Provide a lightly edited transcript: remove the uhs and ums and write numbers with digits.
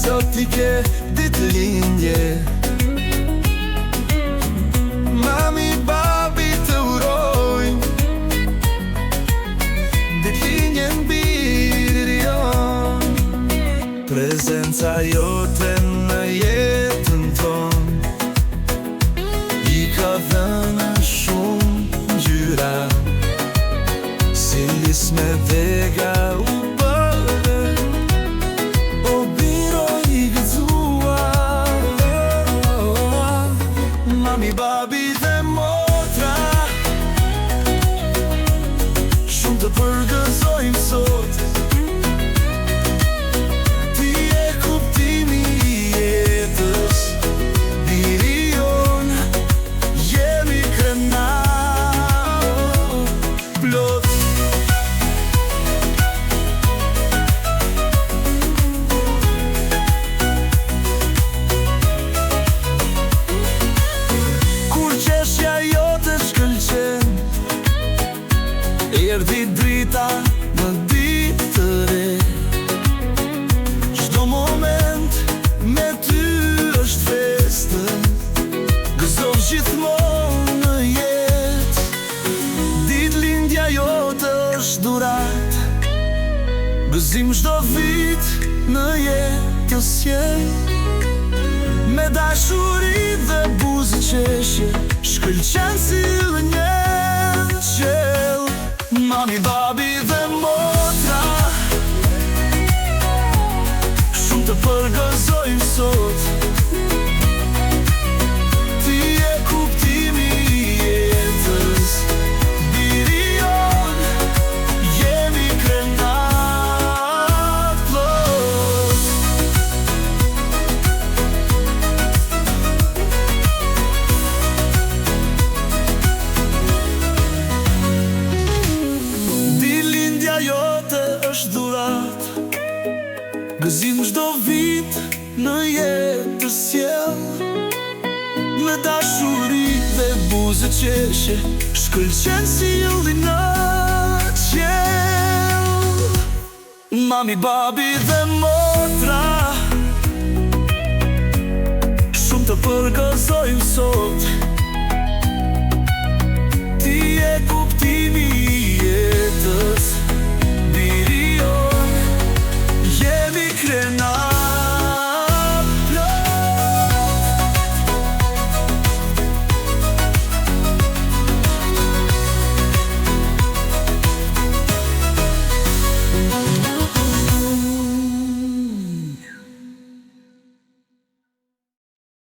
sot i ke ditëlindje. Mami, babi të urojnë ditëlindjen birë jon. Prezenca jote në jetën ton i ka dhënë shumë ngjyra. Si lisme vega u bërë, o biro i gëzuar. Mami, babi dhe motra shumë të përgëzojmë sot. Ti e kuptimi i jetës, biri jon, jemi krenar plot. Erdhi drita në ditë të re, çdo moment me ty është festë. Gëzon gjithmonë në jetë, ditëlindja jote është dhurat. Gëzim çdo vit në jetë kjo sjell, me dashuri dhe buzë qeshje, shkëlqen si një qell. Mami, babi dhe motra shumë të përgëzojmë sot. Ti e kuptimi i jetës, biri jon, jemi krenar plot. Jote është dhurat, gëzim çdo vit në jetë të sjell, me dashuri dhe buzë qeshje, shkëlqen si ylli në qiell. Mami, babi dhe motra shumë të përgëzojmë sot.